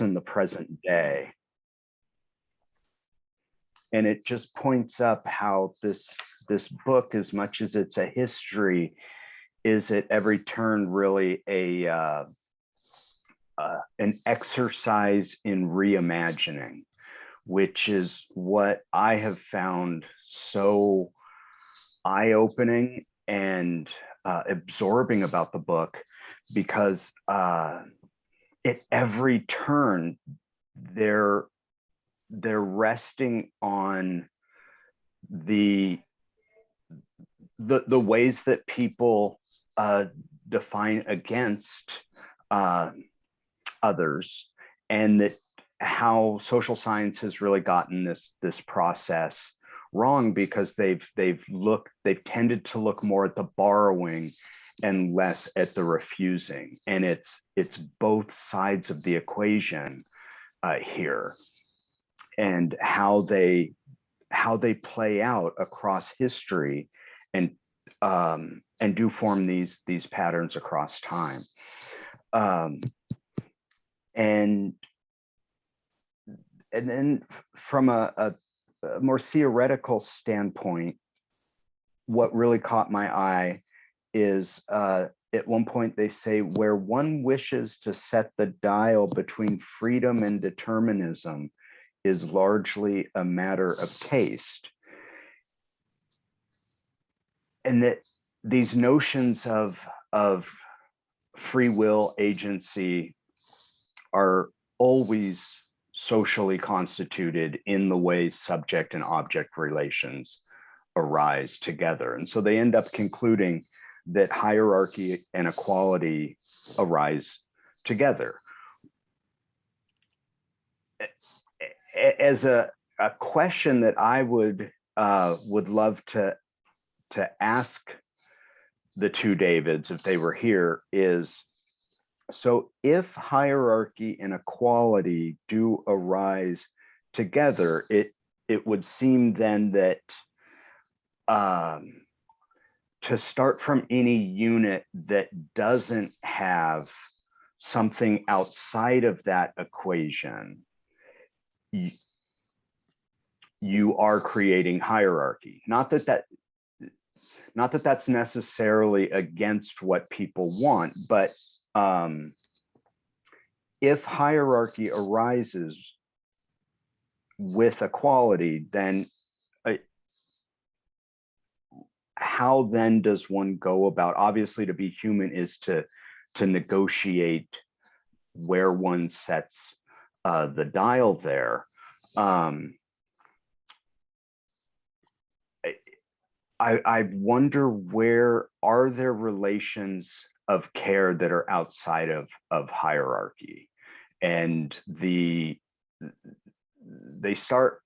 in the present day. And it just points up how this book, as much as it's a history, is at every turn really an exercise in reimagining, which is what I have found so eye-opening and absorbing about the book, because at every turn they're resting on the ways that people define against others, and that how social science has really gotten this process wrong, because they've tended to look more at the borrowing and less at the refusing, and it's both sides of the equation here, and how they play out across history, and do form these patterns across time. And then from a more theoretical standpoint, what really caught my eye is at one point they say, where one wishes to set the dial between freedom and determinism is largely a matter of taste. And that these notions of free will agency are always socially constituted in the way subject and object relations arise together. And so they end up concluding that hierarchy and equality arise together. As a question that I would love to ask the two Davids if they were here is, so if hierarchy and equality do arise together, it would seem then that to start from any unit that doesn't have something outside of that equation, you are creating hierarchy. Not that that's necessarily against what people want, but if hierarchy arises with equality, then how then does one go about? Obviously, to be human is to negotiate where one sets the dial there. I wonder, where are there relations of care that are outside of hierarchy? And they start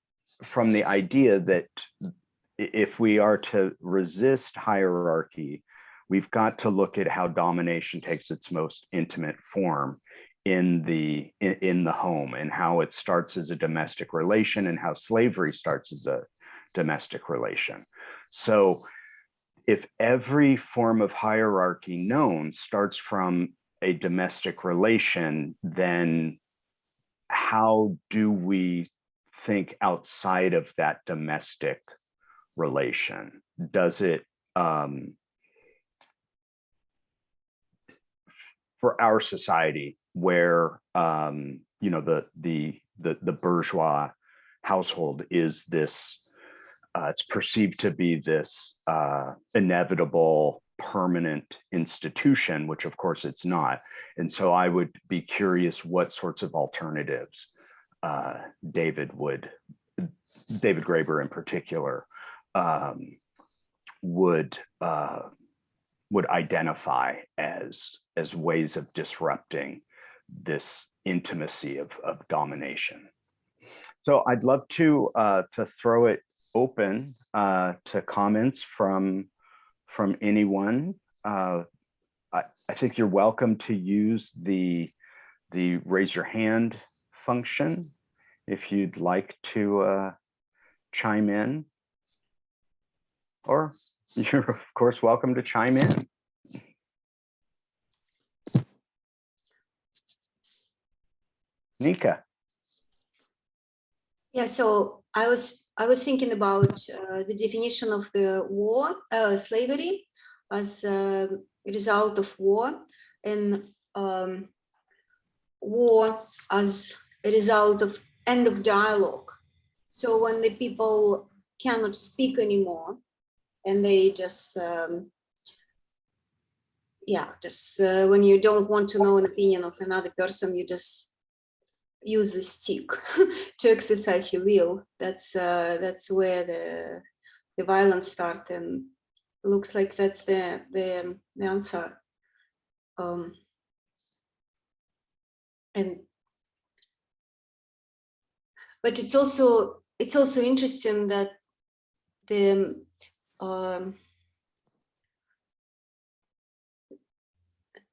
from the idea that if we are to resist hierarchy, we've got to look at how domination takes its most intimate form in the home, and how it starts as a domestic relation, and how slavery starts as a domestic relation. So if every form of hierarchy known starts from a domestic relation, then how do we think outside of that domestic relation? Does it, for our society, where the bourgeois household is this, it's perceived to be this inevitable, permanent institution, which of course it's not. And so I would be curious what sorts of alternatives David Graeber in particular would identify as ways of disrupting this intimacy of domination. So I'd love to throw it open to comments from anyone. I think you're welcome to use the raise your hand function if you'd like to chime in, or you're of course welcome to chime in. Nika. Yeah, so I was thinking about the definition of the war, slavery, as a result of war, and war as a result of end of dialogue. So when the people cannot speak anymore, and they just when you don't want to know an opinion of another person, you just use the stick to exercise your will. That's where the violence starts, and looks like that's the answer. But it's also interesting that the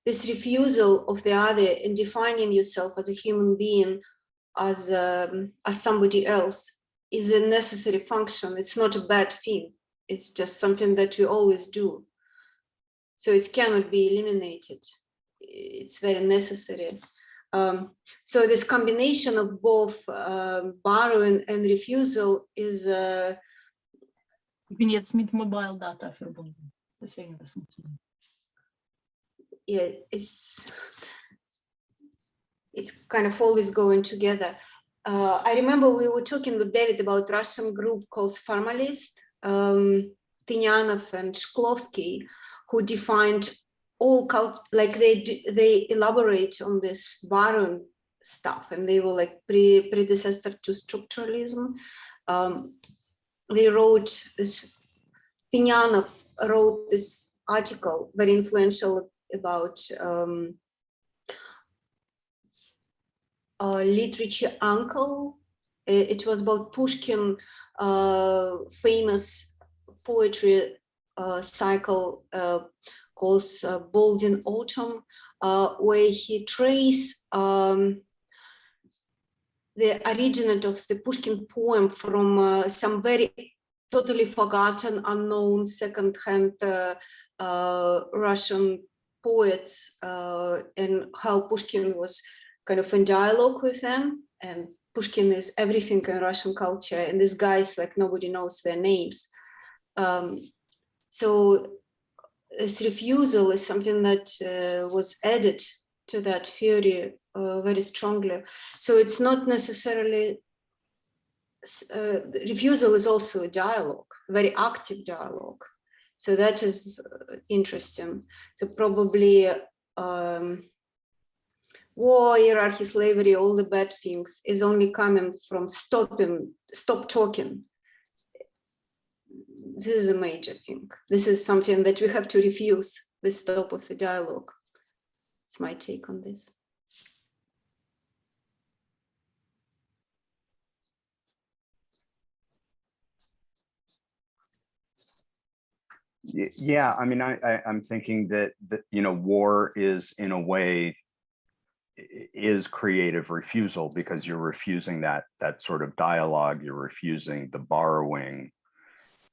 this refusal of the other and defining yourself as a human being, as somebody else, is a necessary function. It's not a bad thing. It's just something that we always do. So it cannot be eliminated. It's very necessary. So this combination of both borrowing and refusal is. Ik ben jetzt mit Mobile Data verbunden. Deswegen das funktioniert. Yeah, it's kind of always going together. I remember we were talking with David about Russian group called Formalist, Tinyanov and Shklovsky, who defined all like they elaborate on this borrowing stuff, and they were like predecessor to structuralism. They wrote this. Tinyanov wrote this article, very influential, about literature uncle. It was about Pushkin, famous poetry cycle called Bold in Autumn, where he traced the origin of the Pushkin poem from some very totally forgotten, unknown, second-hand Russian poets, and how Pushkin was kind of in dialogue with them. And Pushkin is everything in Russian culture, and these guys, like, nobody knows their names. So this refusal is something that was added to that theory very strongly. So it's not necessarily refusal is also a dialogue, very active dialogue. So that is interesting. So probably war, hierarchy, slavery, all the bad things is only coming from stop talking. This is a major thing. This is something that we have to refuse, the stop of the dialogue. It's my take on this. Yeah, I mean, I'm thinking that war is, in a way, is creative refusal, because you're refusing that sort of dialogue, you're refusing the borrowing,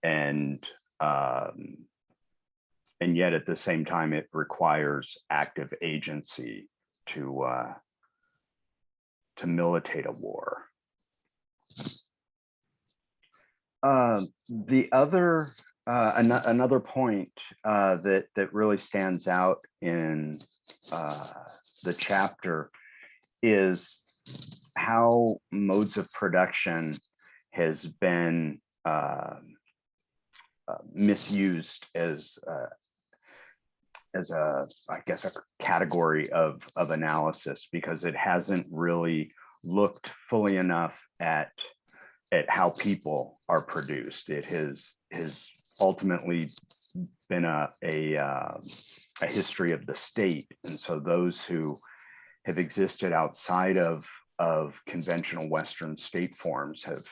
and yet at the same time it requires active agency to militate a war. The other another point that really stands out in the chapter is how modes of production has been misused as a, I guess, a category of analysis, because it hasn't really looked fully enough at how people are produced. It has ultimately been a history of the state, and so those who have existed outside of conventional Western state forms have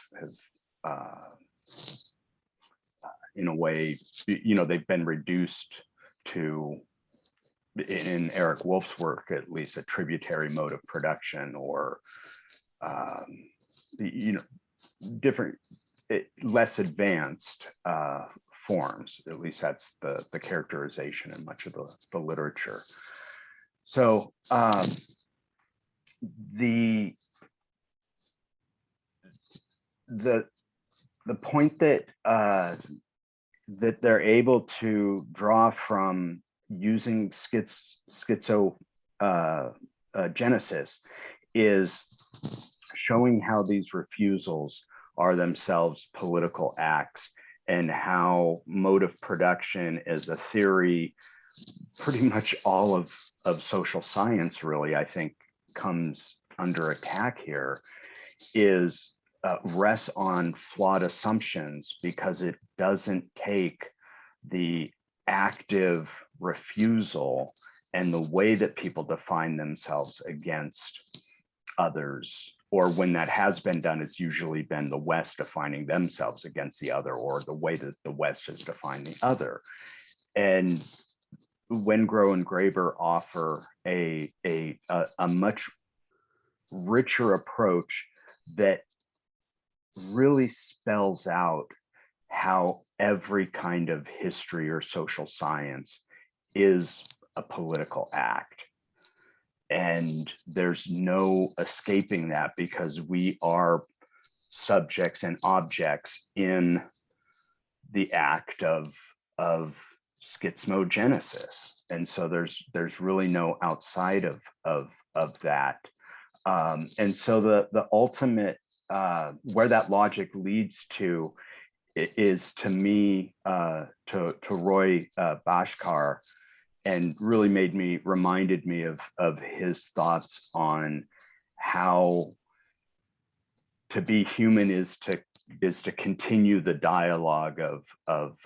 in a way, they've been reduced to, in Eric Wolf's work at least, a tributary mode of production, or different, less advanced forms. At least that's the characterization in much of the literature. So the the point that that they're able to draw from using schizogenesis is showing how these refusals are themselves political acts, and how mode of production is a theory. Pretty much all of social science, really, I think, comes under attack here, is rests on flawed assumptions, because it doesn't take the active refusal and the way that people define themselves against others, or when that has been done, it's usually been the West defining themselves against the other, or the way that the West has defined the other. And Wengrow and Graeber offer a much richer approach that really spells out how every kind of history or social science is a political act. And there's no escaping that, because we are subjects and objects in the act of schismogenesis. And so there's really no outside of that. And so the ultimate, where that logic leads to is, to me, to Roy Bhaskar, and really reminded me of his thoughts on how to be human is to continue the dialogue of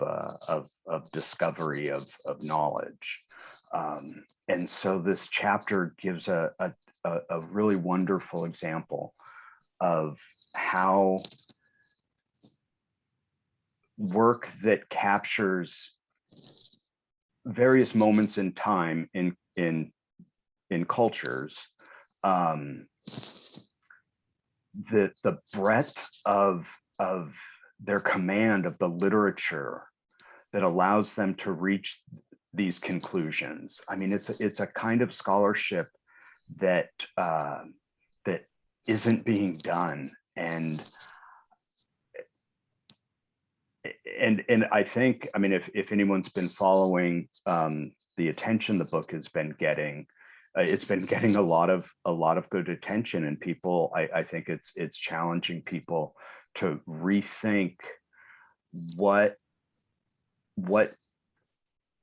discovery of knowledge. And so this chapter gives a really wonderful example of how work that captures various moments in time in cultures, the breadth of their command of the literature that allows them to reach these conclusions. I mean, it's a kind of scholarship that that isn't being done, and I think, I mean, if anyone's been following the attention the book has been getting, it's been getting a lot of good attention, and people, I think it's challenging people to rethink what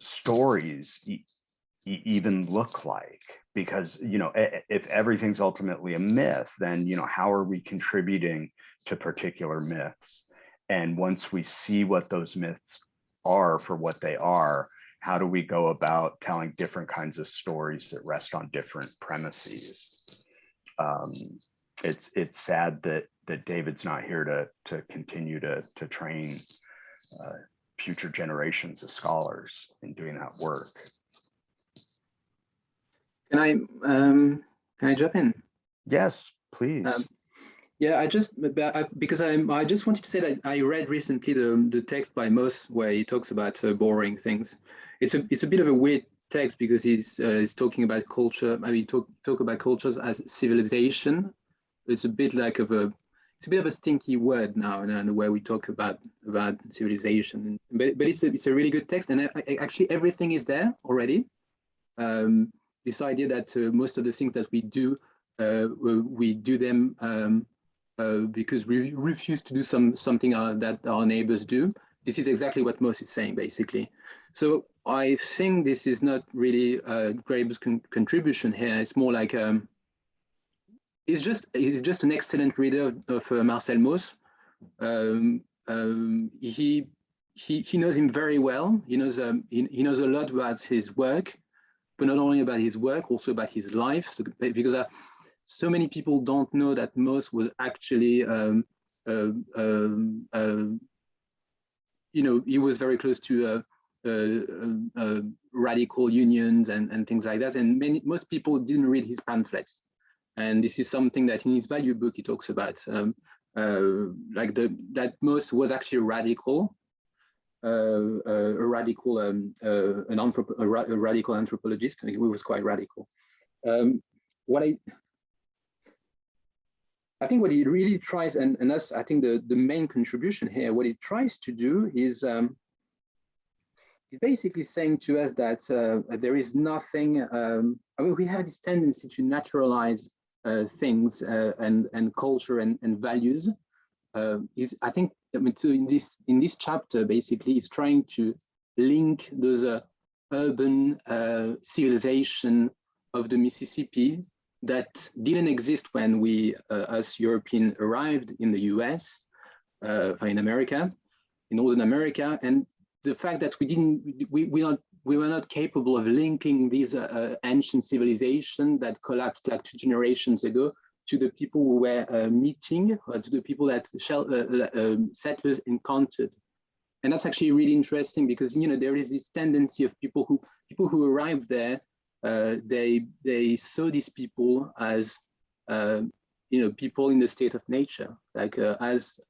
stories even look like, because, you know, if everything's ultimately a myth, then, you know, how are we contributing to particular myths? And once we see what those myths are for what they are, how do we go about telling different kinds of stories that rest on different premises? It's sad that David's not here to continue to train future generations of scholars in doing that work. Can I jump in? Yes, please. Yeah, I just wanted to say that I read recently the text by Mauss where he talks about boring things. It's a bit of a weird text because he's talking about culture. I mean, talk about cultures as civilization. It's a bit like it's a bit of a stinky word now, and the way we talk about civilization. But it's a really good text, and actually everything is there already. This idea that most of the things that we do them because we refuse to do something that our neighbors do. This is exactly what Mauss is saying, basically. So I think this is not really Graeber's contribution here. It's more like he's just an excellent reader of Marcel Mauss. He knows him very well. He knows a lot about his work, but not only about his work, also about his life. So, because so many people don't know that Mauss was actually, he was very close to radical unions and things like that. And most people didn't read his pamphlets. And this is something that in his value book he talks about, that Mauss was actually radical. A radical anthropologist. He was quite radical. I think what he really tries, and that's, I think, the main contribution here, what he tries to do is he's basically saying to us that there is nothing, I mean, we have this tendency to naturalize things and culture and values. I think, I mean, so in this chapter, basically, he's trying to link those urban civilization of the Mississippi that didn't exist when we, us Europeans, arrived in the US, in America, in Northern America, and the fact that we were not capable of linking these ancient civilization that collapsed like 2 generations ago to the people who were meeting, or to the people that settlers encountered. And that's actually really interesting because, you know, there is this tendency of people who arrived there, they saw these people as, you know, people in the state of nature, like as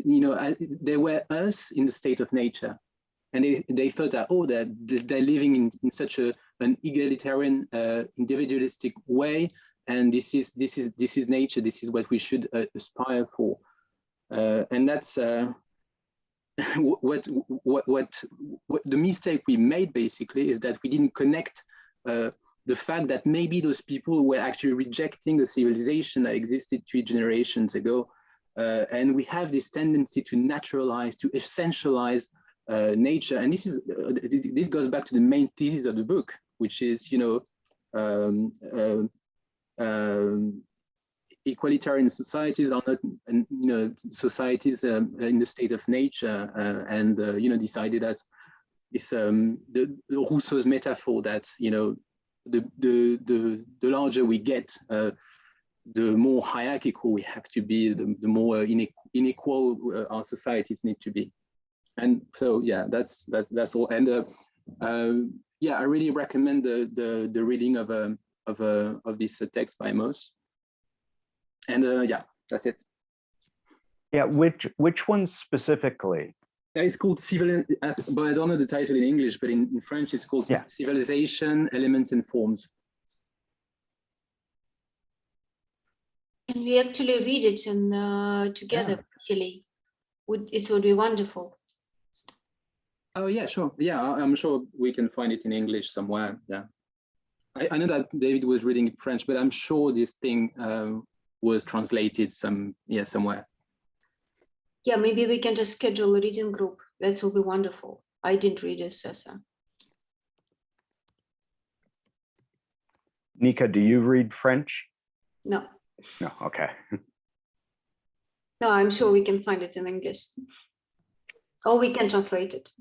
you know, they were us in the state of nature. And they thought that, oh, they're living in such an egalitarian, individualistic way, and this is nature. This is what we should aspire for, and that's what the mistake we made basically is that we didn't connect the fact that maybe those people were actually rejecting the civilization that existed 3 generations ago, and we have this tendency to naturalize, to essentialize nature. And this goes back to the main thesis of the book, which is, you know, equalitarian societies are not, you know, societies in the state of nature, and you know, decided that it's the Rousseau's metaphor that, you know, the larger we get, the more hierarchical we have to be, the more unequal our societies need to be. And so, yeah, that's all. And yeah, I really recommend the reading of this text by Mauss. And yeah, that's it. Yeah, which one specifically? It's called Civil, but I don't know the title in English, but in French it's called Civilization, Elements and Forms. Can we actually read it and together, Silly? It would be wonderful. Oh yeah, sure. Yeah, I'm sure we can find it in English somewhere. Yeah, I know that David was reading in French, but I'm sure this thing was translated somewhere. Yeah, maybe we can just schedule a reading group. That would be wonderful. I didn't read it, Sessa. Nika, do you read French? No. No, okay. No, I'm sure we can find it in English. Or we can translate it.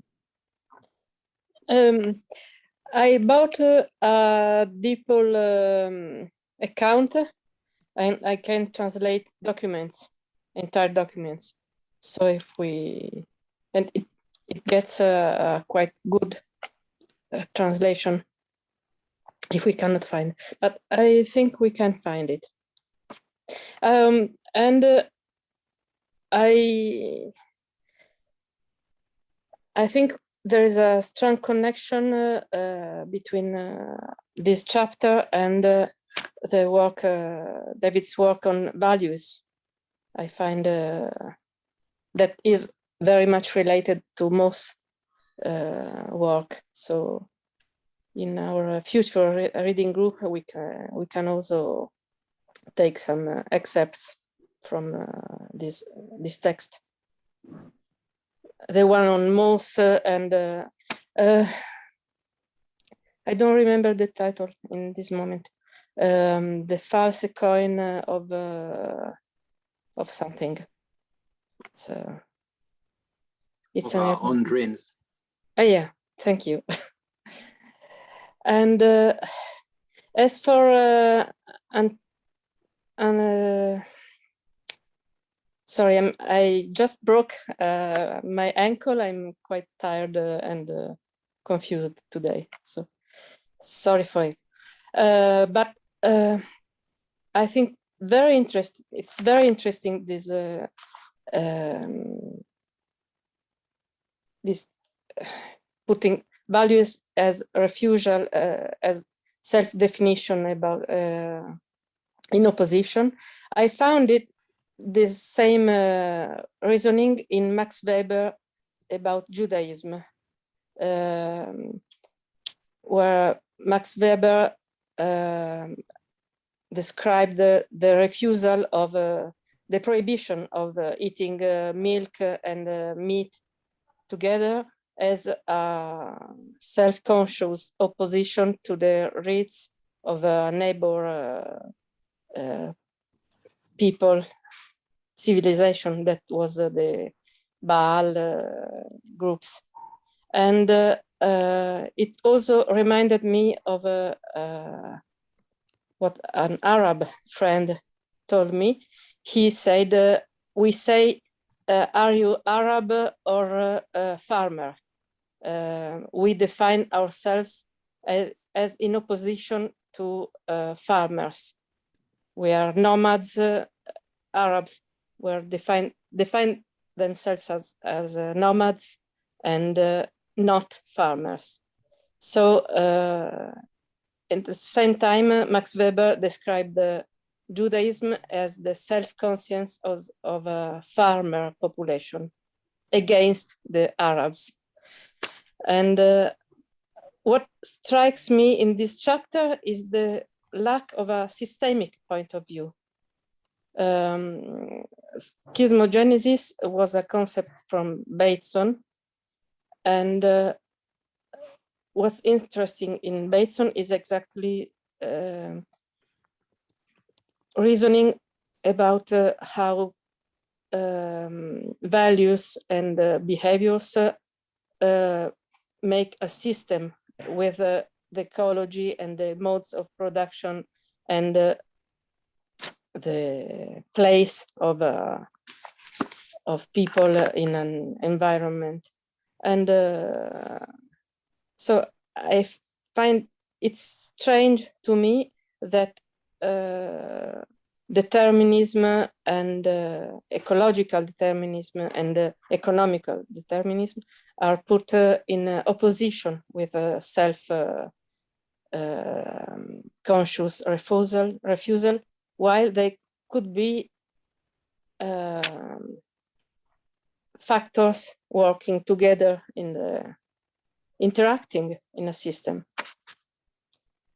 I bought a DeepL account, and I can translate documents, entire documents. So if we, and it gets a quite good translation if we cannot find, but I think we can find it. And I think there is a strong connection between this chapter and the work, David's work on values. I find that is very much related to Mauss' work. So in our future reading group, we can also take some excerpts from this text. The one on Mauss and I don't remember the title in this moment. The false coin of something. It's our own dreams. Oh yeah, thank you. And as for sorry, I just broke my ankle. I'm quite tired and confused today, so sorry for it. But I think very interesting. It's very interesting this this putting values as refusal, as self-definition about in opposition. I found it this same reasoning in Max Weber about Judaism, where Max Weber described the refusal of the prohibition of eating milk and meat together as a self-conscious opposition to the rights of a neighbor people, civilization that was the Baal groups. And it also reminded me of what an Arab friend told me. He said, we say, are you Arab or a farmer? We define ourselves as in opposition to farmers. We are nomads. Arabs were defined themselves as nomads and not farmers. So at the same time, Max Weber described Judaism as the self-conscience of a farmer population against the Arabs. And what strikes me in this chapter is the lack of a systemic point of view. Schismogenesis was a concept from Bateson, and what's interesting in Bateson is exactly reasoning about how values and behaviors make a system with the ecology and the modes of production and the place of people in an environment. And so I find it strange to me that determinism and ecological determinism and economical determinism are put in opposition with self-conscious refusal, while they could be factors working together in the interacting in a system.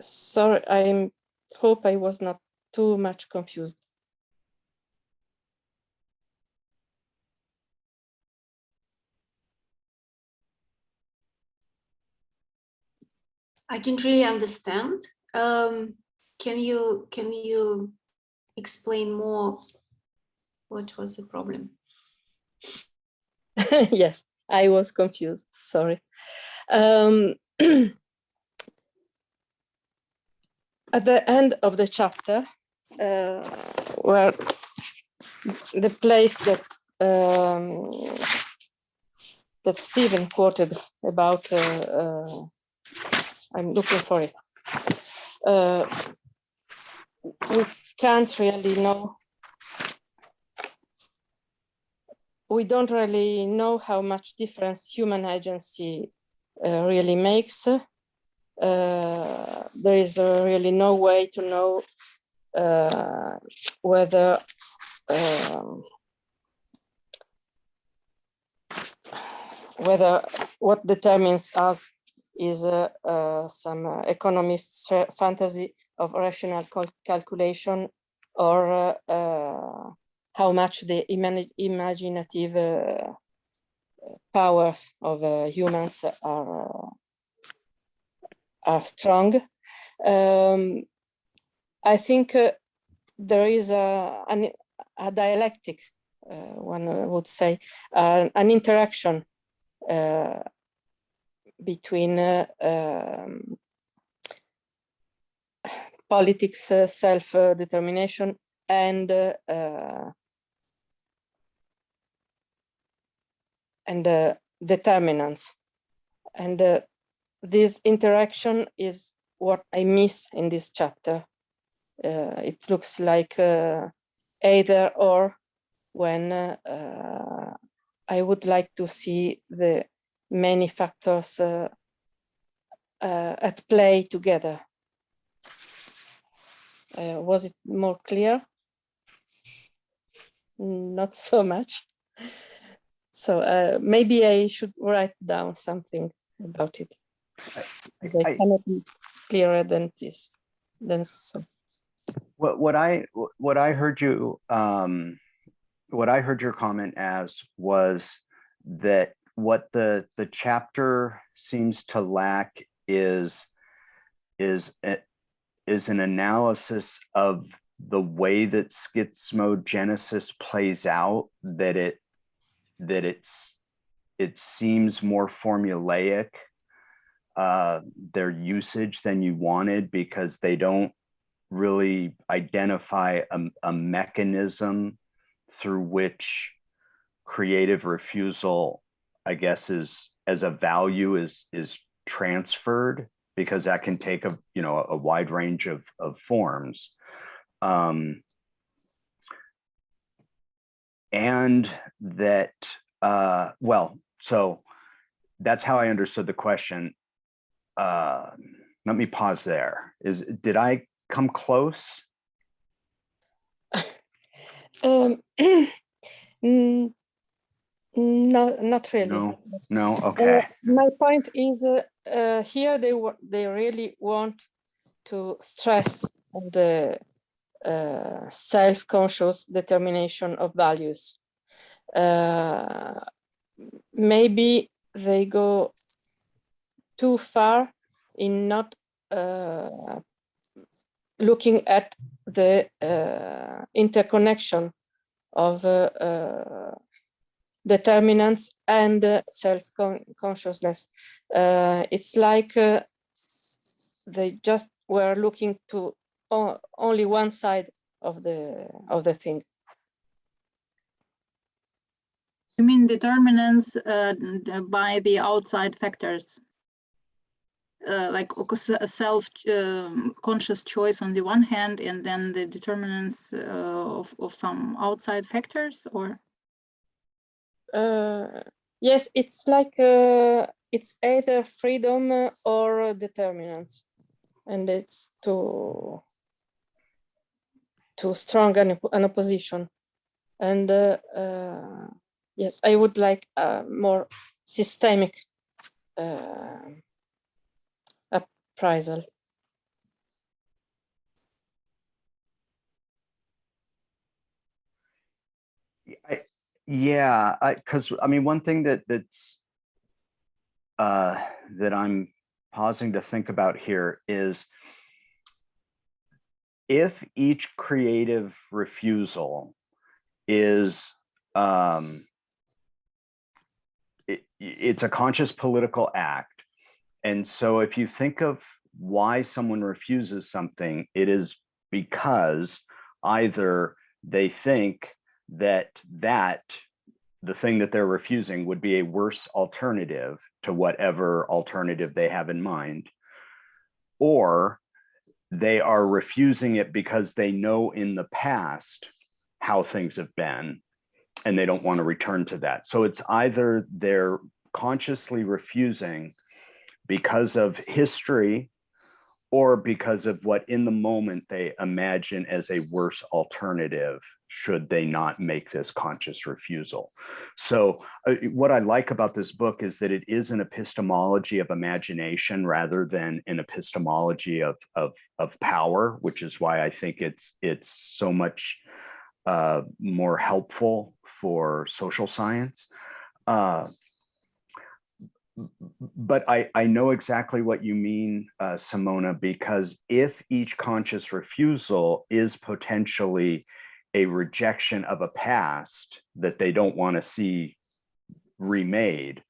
Sorry, I hope I was not too much confused. I didn't really understand. Can you explain more? What was the problem? Yes, I was confused. Sorry. At the end of the chapter, where the place that that Stephen quoted about, I'm looking for it. We can't really know. We don't really know how much difference human agency really makes. There is really no way to know whether what determines us is some economist's fantasy of rational calculation, or how much the imaginative powers of humans are strong. I think there is a dialectic, one would say, an interaction between politics, self-determination, and determinants. And this interaction is what I miss in this chapter. It looks like either or, when I would like to see the many factors at play together. Was it more clear? not so much. So maybe I should write down something about it. I cannot be clearer than this. Than so. What I heard you what I heard your comment as was that what the chapter seems to lack is an analysis of the way that schismogenesis plays out, that it seems more formulaic, their usage, than you wanted, because they don't really identify a mechanism through which creative refusal, I guess, is as a value is transferred, because that can take a wide range of forms. And that well, so that's how I understood the question. Let me pause there. Did I come close? No, not really. No. Okay. My point is here they really want to stress on the self-conscious determination of values. Maybe they go too far in not looking at the interconnection of determinants and self-consciousness. It's like they just were looking to only one side of the thing. You mean determinants by the outside factors, like self-conscious choice on the one hand, and then the determinants of some outside factors, or? Yes, it's like it's either freedom or determinants, and it's too strong an opposition. And yes, I would like a more systemic appraisal. Yeah, because I mean, one thing that I'm pausing to think about here is, if each creative refusal is it's a conscious political act, and so if you think of why someone refuses something, it is because either they think that the thing that they're refusing would be a worse alternative to whatever alternative they have in mind, or they are refusing it because they know in the past how things have been and they don't want to return to that. So it's either they're consciously refusing because of history, or because of what in the moment they imagine as a worse alternative should they not make this conscious refusal. So what I like about this book is that it is an epistemology of imagination rather than an epistemology of power, which is why I think it's so much more helpful for social science. But I know exactly what you mean, Simona, because if each conscious refusal is potentially a rejection of a past that they don't want to see remade,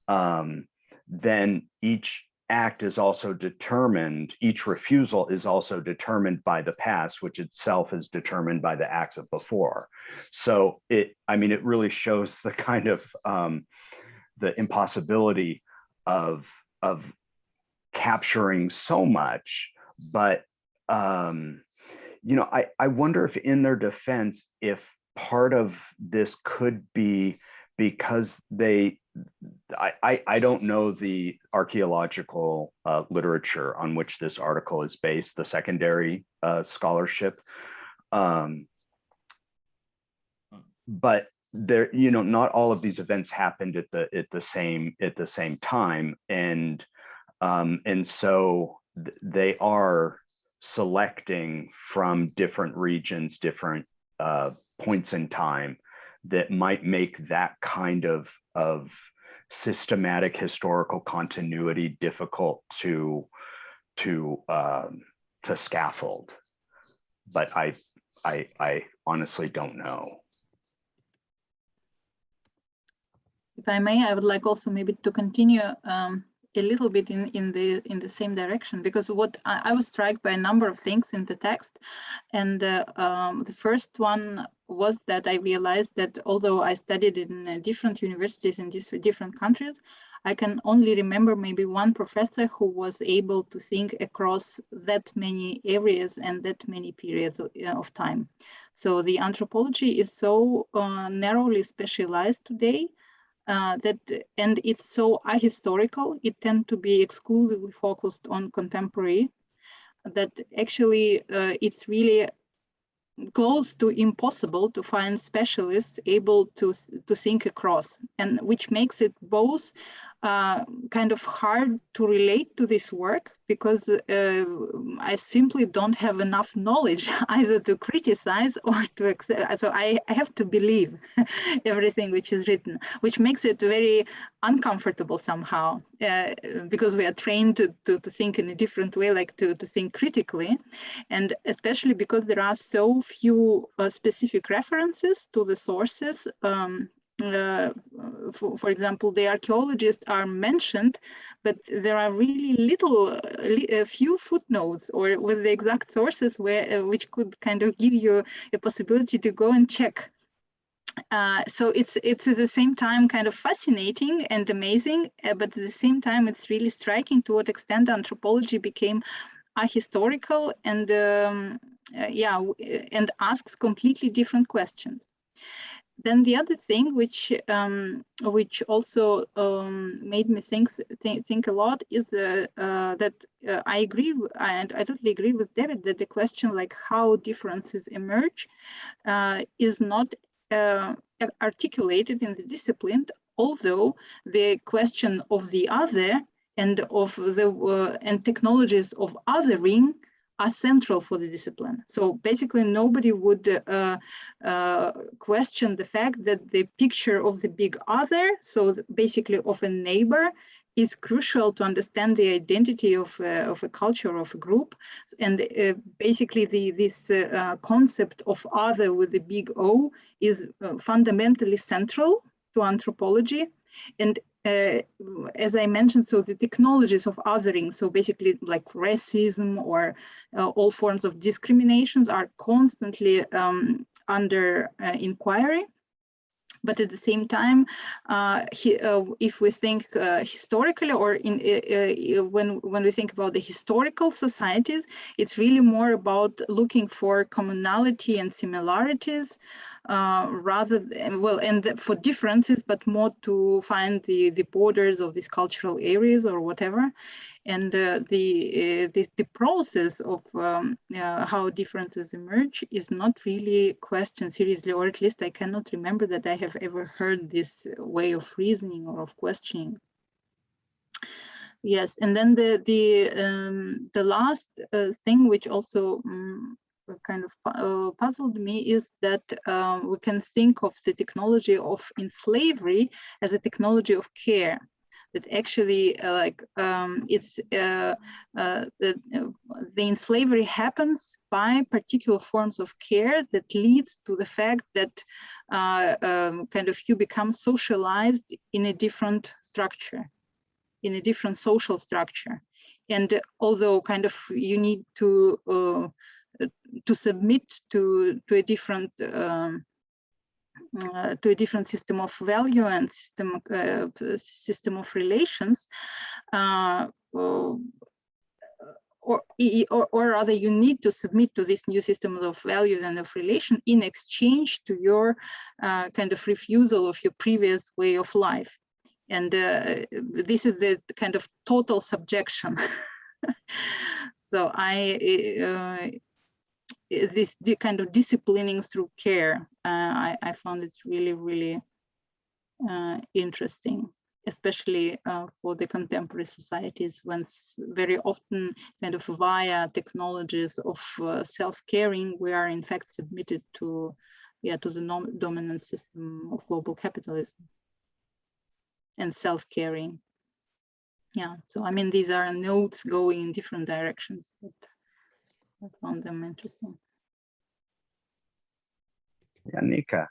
then each act is also determined, each refusal is also determined by the past, which itself is determined by the acts of before. So it really shows the kind of the impossibility of capturing so much. But I wonder if, in their defense, if part of this could be because I don't know the archaeological literature on which this article is based, the secondary scholarship. but there, you know, not all of these events happened at the same time, and so they are selecting from different regions, different points in time that might make that kind of systematic historical continuity difficult to scaffold. But I honestly don't know. If I may, I would like also maybe to continue a little bit in the same direction, because what I was struck by a number of things in the text, and the first one was that I realized that although I studied in different universities in these different countries, I can only remember maybe one professor who was able to think across that many areas and that many periods of time. So the anthropology is so narrowly specialized today, and it's so ahistorical, it tends to be exclusively focused on contemporary, that actually it's really close to impossible to find specialists able to think across, and which makes it both kind of hard to relate to this work, because I simply don't have enough knowledge either to criticize or to accept. So I have to believe everything which is written, which makes it very uncomfortable somehow, because we are trained to think in a different way, like to think critically, and especially because there are so few specific references to the sources. For example, the archaeologists are mentioned, but there are really a few footnotes or with the exact sources which could kind of give you a possibility to go and check. So it's at the same time kind of fascinating and amazing, but at the same time it's really striking to what extent anthropology became ahistorical and and asks completely different questions. Then the other thing which also made me think a lot is that I agree, and I totally agree with David, that the question like how differences emerge is not articulated in the discipline, although the question of the other and of the and technologies of othering are central for the discipline. So basically nobody would question the fact that the picture of the big other, so basically of a neighbor, is crucial to understand the identity of a culture, of a group. And basically this concept of other with the big O is fundamentally central to anthropology. And as I mentioned, so the technologies of othering, so basically like racism or all forms of discriminations are constantly under inquiry. But at the same time, if we think historically, or when we think about the historical societies, it's really more about looking for commonality and similarities, rather than, well, and for differences, but more to find the borders of these cultural areas or whatever. And the process of how differences emerge is not really questioned seriously, or at least I cannot remember that I have ever heard this way of reasoning or of questioning. Yes, and then the last thing which also kind of puzzled me is that we can think of the technology of in slavery as a technology of care. That actually the enslavery happens by particular forms of care that leads to the fact that kind of you become socialized in a different structure, in a different social structure. And although kind of you need to submit to a different system of value and system of relations, or rather you need to submit to this new system of values and of relation in exchange to your kind of refusal of your previous way of life. And this is the kind of total subjection. So the kind of disciplining through care. I found it's really, really interesting, especially for the contemporary societies, when very often kind of via technologies of self-caring, we are in fact submitted to the dominant system of global capitalism and self-caring. Yeah, so I mean, these are notes going in different directions, but I found them interesting. Nika.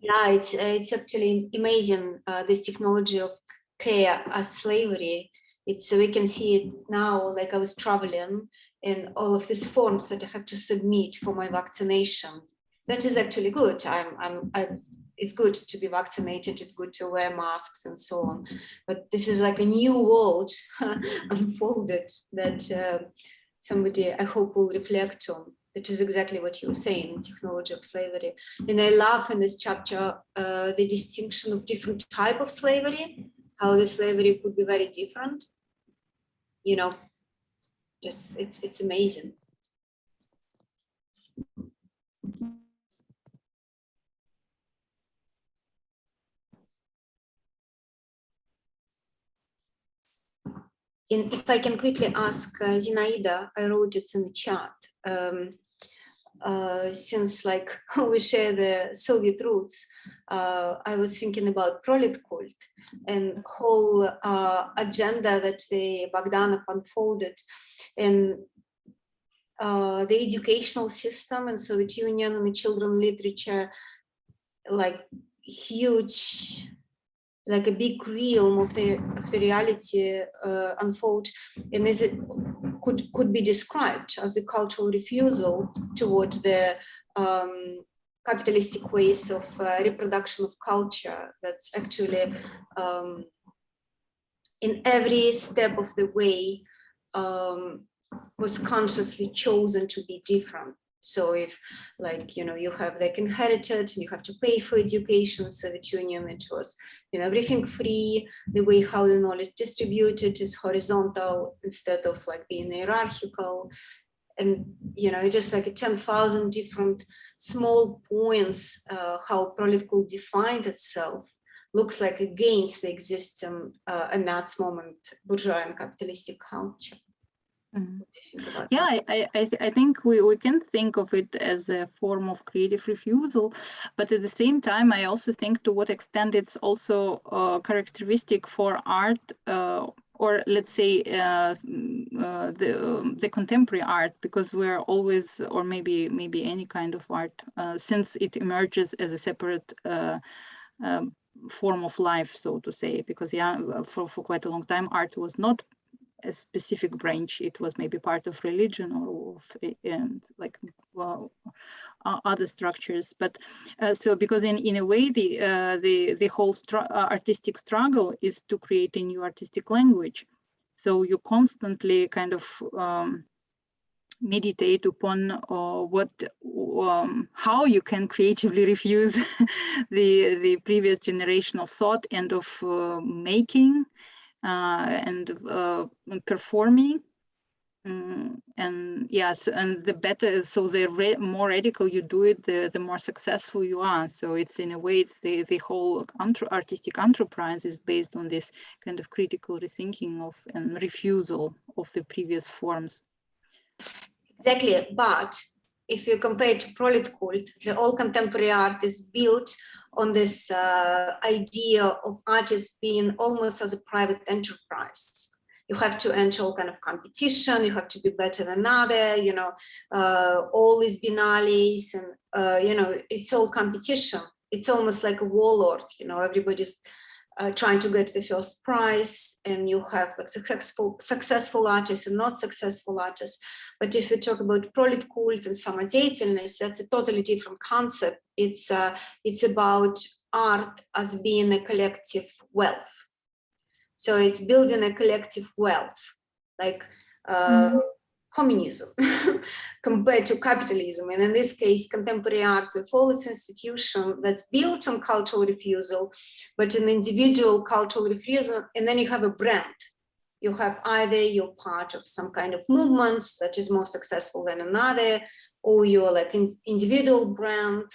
Yeah, it's actually amazing, this technology of care as slavery. We can see it now, like I was traveling and all of these forms that I have to submit for my vaccination. That is actually good. It's good to be vaccinated, it's good to wear masks and so on. But this is like a new world unfolded that somebody, I hope, will reflect on. That is exactly what you were saying, technology of slavery. And I love in this chapter the distinction of different type of slavery, how the slavery could be very different. You know, just it's amazing. And if I can quickly ask Zinaida, I wrote it in the chat. Since like we share the Soviet roots, I was thinking about prolet cult and whole agenda that the Bogdanov unfolded, and the educational system in Soviet Union and the children literature, like huge, like a big realm of the reality unfold, and as it could be described as a cultural refusal toward the capitalistic ways of reproduction of culture that's actually in every step of the way was consciously chosen to be different. So if, like, you know, you have like inherited and you have to pay for education, Soviet Union, it was, you know, everything free. The way how the knowledge distributed is horizontal instead of like being hierarchical. And, you know, it's just like a 10,000 different small points, how political defined itself looks like against the existing in that moment bourgeois and capitalistic culture. Mm-hmm. Yeah, I think we can think of it as a form of creative refusal, but at the same time, I also think to what extent it's also characteristic for art, or let's say the contemporary art, because we're always, or maybe any kind of art, since it emerges as a separate form of life, so to say, because yeah, for quite a long time, art was not a specific branch. It was maybe part of religion or of like, well, other structures. But so because in a way the whole artistic struggle is to create a new artistic language. So you constantly kind of meditate upon how you can creatively refuse the previous generation of thought and of making and performing, and yes, and the better, so the more radical you do it, the more successful you are. So it's, in a way, it's the whole artistic enterprise is based on this kind of critical rethinking of and refusal of the previous forms. Exactly, but if you compare it to prolet cult, the all contemporary art is built on this idea of artists being almost as a private enterprise. You have to enter all kind of competition, you have to be better than other, you know, all these biennales, and you know, it's all competition. It's almost like a warlord, you know, everybody's trying to get the first prize, and you have like successful artists and not successful artists. But if you talk about prolet cult and самодеятельность, that's a totally different concept. It's about art as being a collective wealth. So it's building a collective wealth, like communism compared to capitalism. And in this case, contemporary art with all its institution that's built on cultural refusal, but an individual cultural refusal, and then you have a brand. You have either you're part of some kind of movements that is more successful than another, or you're like an individual brand,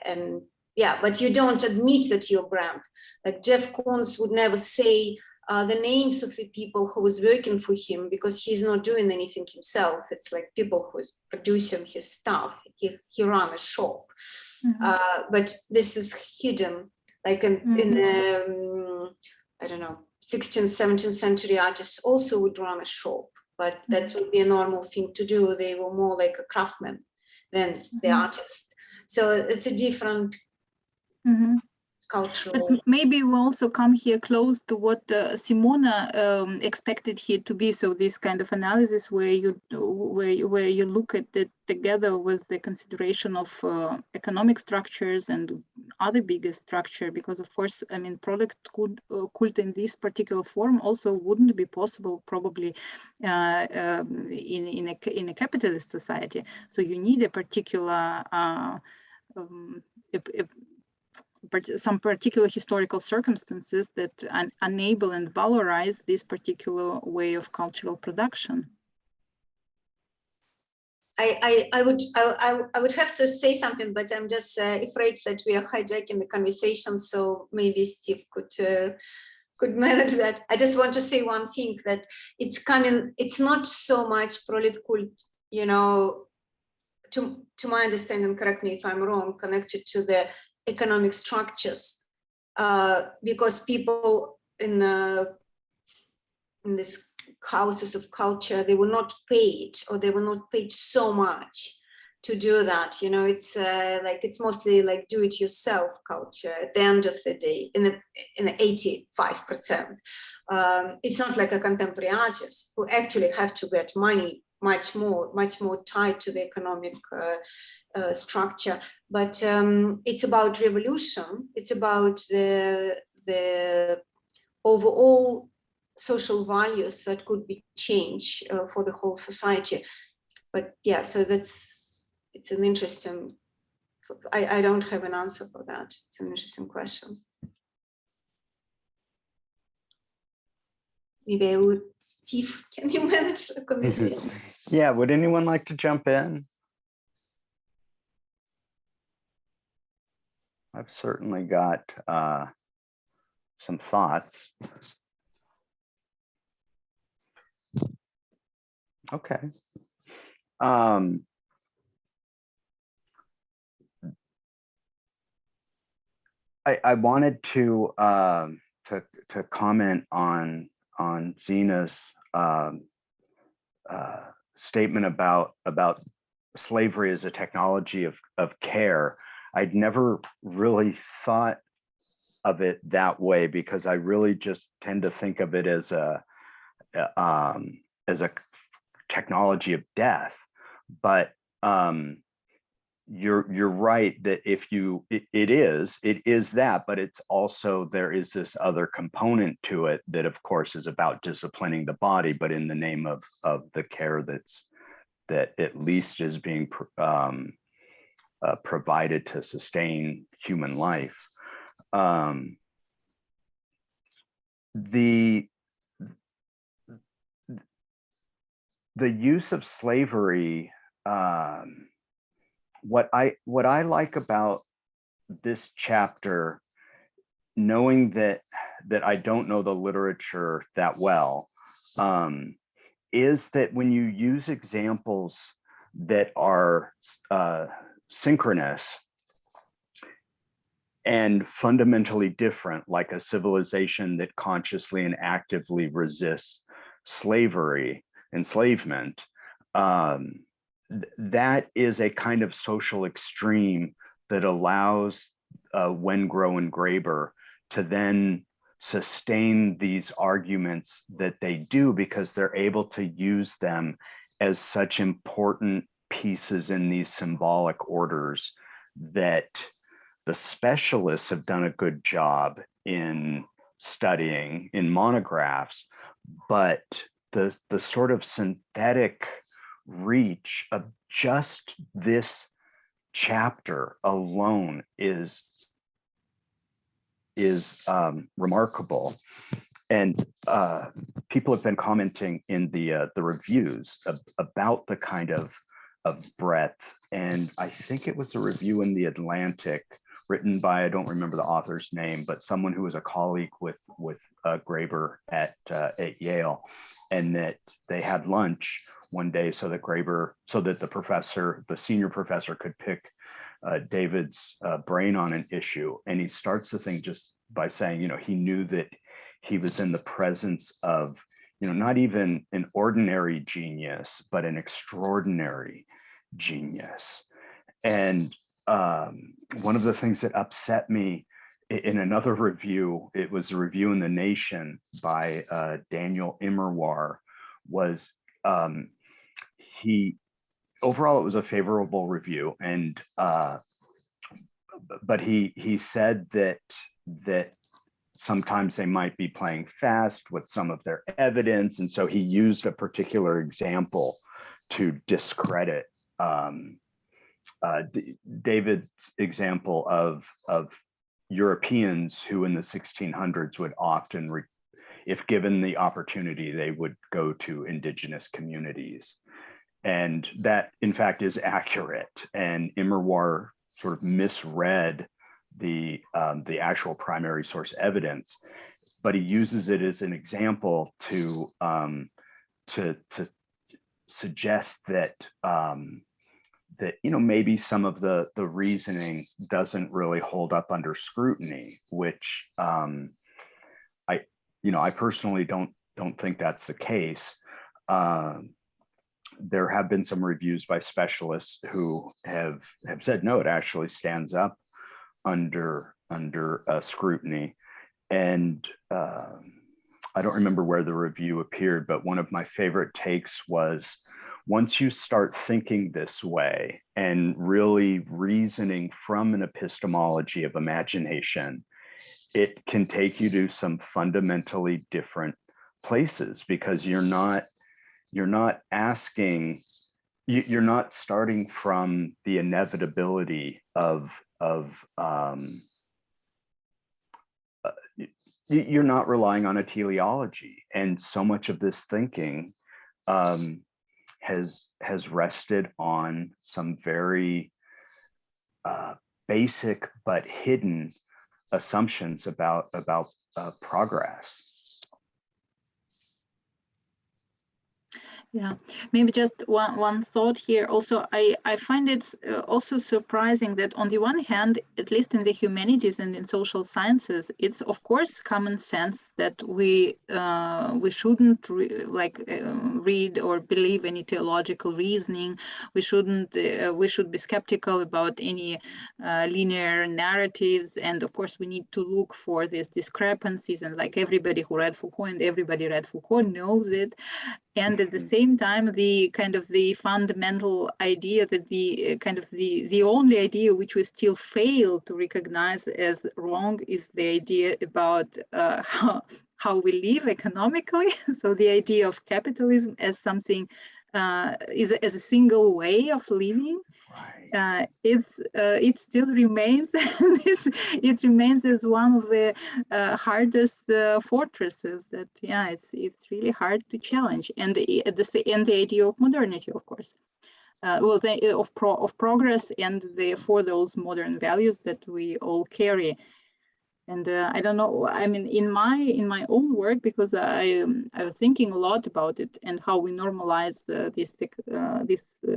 and yeah, but you don't admit that you're a brand. Like Jeff Koons would never say the names of the people who was working for him, because he's not doing anything himself. It's like people who is producing his stuff. He ran a shop, but this is hidden. Like in I don't know, 16th, 17th century artists also would run a shop, but that would be a normal thing to do. They were more like a craftsman than the artist. So it's a different cultural. But maybe we also come here close to what Simona expected here to be. So this kind of analysis where you look at it together with the consideration of economic structures and other bigger structure, because of course, I mean, product cult in this particular form also wouldn't be possible probably in a capitalist society. So you need a particular some particular historical circumstances that enable and valorize this particular way of cultural production. I would have to say something, but I'm just afraid that we are hijacking the conversation. So maybe Steve could manage that. I just want to say one thing, that it's coming. It's not so much prolet cult, you know, to my understanding. Correct me if I'm wrong. Connected to the economic structures, because people in these houses of culture, they were not paid, or they were not paid so much to do that. You know, it's like it's mostly like do-it-yourself culture at the end of the day, in the 85%. It's not like a contemporary artist who actually have to get money much more tied to the economic structure. But it's about revolution. It's about the overall social values that could be changed for the whole society. But yeah, so it's an interesting. I don't have an answer for that. It's an interesting question. Maybe I would, Steve, can you manage the conversation? Yeah, would anyone like to jump in? I've certainly got some thoughts. Okay. I wanted to comment on Zina's statement about slavery as a technology of care. I'd never really thought of it that way, because I really just tend to think of it as a technology of death. But you're right that if you it is that, but it's also, there is this other component to it that of course is about disciplining the body, but in the name of the care that at least is being provided to sustain human life. The use of slavery, what I like about this chapter, knowing that I don't know the literature that well, is that when you use examples that are synchronous and fundamentally different, like a civilization that consciously and actively resists enslavement, that is a kind of social extreme that allows Wengrow and Graeber to then sustain these arguments that they do, because they're able to use them as such important pieces in these symbolic orders that the specialists have done a good job in studying in monographs, but the sort of synthetic reach of just this chapter alone is remarkable. And people have been commenting in the reviews about the kind of breadth. And I think it was a review in the Atlantic written by, I don't remember the author's name, but someone who was a colleague with Graeber at Yale, and that they had lunch one day so that the senior professor could pick David's brain on an issue. And he starts the thing just by saying, he knew that he was in the presence of, not even an ordinary genius, but an extraordinary genius. And one of the things that upset me in another review, it was a review in The Nation by Daniel Immerwahr, was overall it was a favorable review, and but he said that sometimes they might be playing fast with some of their evidence, and so he used a particular example to discredit David's example of Europeans who in the 1600s would often, if given the opportunity, they would go to indigenous communities. And that, in fact, is accurate. And Immerwahr sort of misread the actual primary source evidence, but he uses it as an example to suggest that that maybe some of the reasoning doesn't really hold up under scrutiny, which I personally don't think that's the case. There have been some reviews by specialists who have said no, it actually stands up under scrutiny. And I don't remember where the review appeared, but one of my favorite takes was, once you start thinking this way and really reasoning from an epistemology of imagination, it can take you to some fundamentally different places, because you're not starting from the inevitability of you're not relying on a teleology. And so much of this thinking has rested on some very basic but hidden assumptions about progress. Yeah, maybe just one thought here. Also, I find it also surprising that on the one hand, at least in the humanities and in social sciences, it's of course common sense that we shouldn't read or believe any theological reasoning. We shouldn't. We should be skeptical about any linear narratives, and of course we need to look for these discrepancies. And like everybody who read Foucault, and everybody read Foucault knows it. And at the same time, the kind of the fundamental idea that the only idea which we still fail to recognize as wrong is the idea about how we live economically. So the idea of capitalism as something as a single way of living. Right. It still remains, it remains as one of the hardest fortresses that, it's really hard to challenge. And the idea of modernity, of course, of progress, and therefore those modern values that we all carry. And I don't know, I mean, in my own work, because I was thinking a lot about it and how we normalize these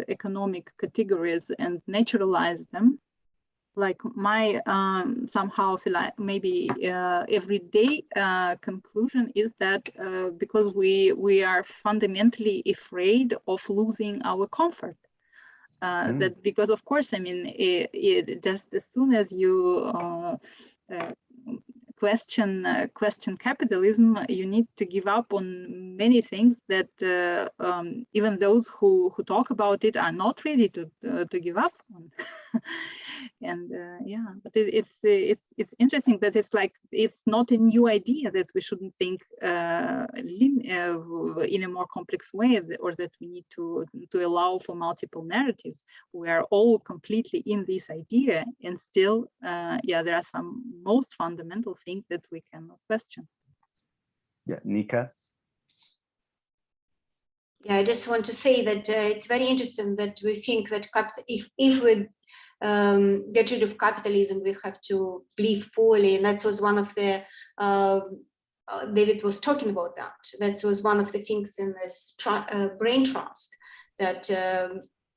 economic categories and naturalize them. Like my somehow maybe everyday conclusion is that because we are fundamentally afraid of losing our comfort. That because of course, I mean, it just as soon as you question capitalism, you need to give up on many things that even those who talk about it are not ready to give up on. And but it's interesting that it's not a new idea that we shouldn't think in a more complex way, or that we need to allow for multiple narratives. We are all completely in this idea, and still there are some most fundamental things that we cannot question. Yeah, Nika. Yeah, I just want to say that it's very interesting that we think that if we get rid of capitalism, we have to live poorly, and that was one of the David was talking about that. That was one of the things in this brain trust that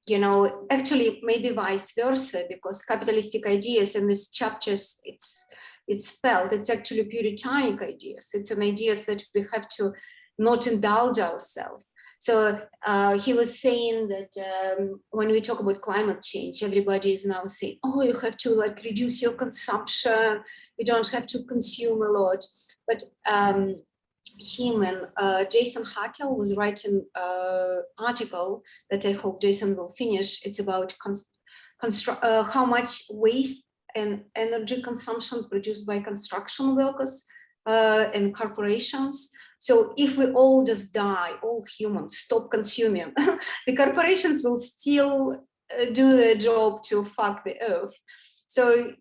you know, actually maybe vice versa, because capitalistic ideas in these chapters, it's spelled, it's actually puritanic ideas. It's an ideas that we have to not indulge ourselves. So he was saying that when we talk about climate change, everybody is now saying, oh, you have to like reduce your consumption. You don't have to consume a lot. But him and Jason Hackel was writing an article that I hope Jason will finish. It's about how much waste and energy consumption produced by construction workers and corporations. So if we all just die, all humans stop consuming, the corporations will still do their job to fuck the earth. So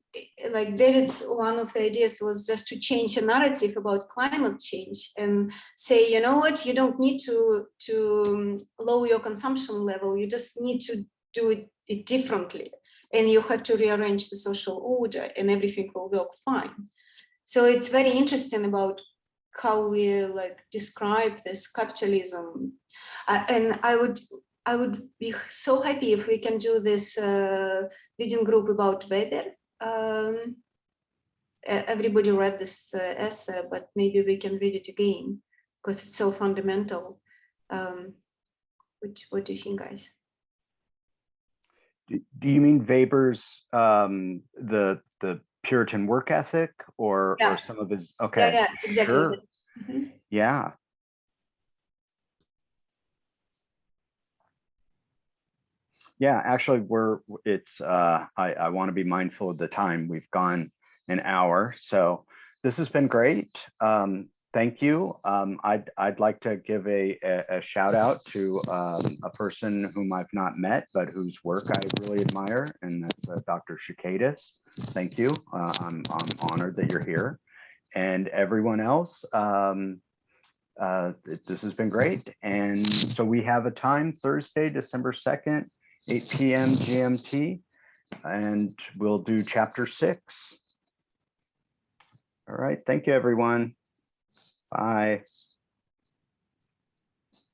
like David's, one of the ideas was just to change the narrative about climate change and say, you know what, you don't need to lower your consumption level. You just need to do it differently. And you have to rearrange the social order and everything will work fine. So it's very interesting about how we like describe this capitalism. And I would be so happy if we can do this reading group about Weber. Everybody read this essay, but maybe we can read it again because it's so fundamental. What do you think, guys? Do you mean Weber's the Puritan work ethic, or some of his? Okay, yeah, exactly. Sure. Mm-hmm. Yeah. Yeah, actually, I want to be mindful of the time. We've gone an hour, so this has been great. Thank you. I'd like to give a shout out to a person whom I've not met, but whose work I really admire, and that's Dr. Schismogenesis. Thank you. I'm honored that you're here, and everyone else. This has been great, and so we have a time, Thursday, December 2nd, 8 p.m. GMT, and we'll do chapter 6. All right, thank you, everyone. Bye.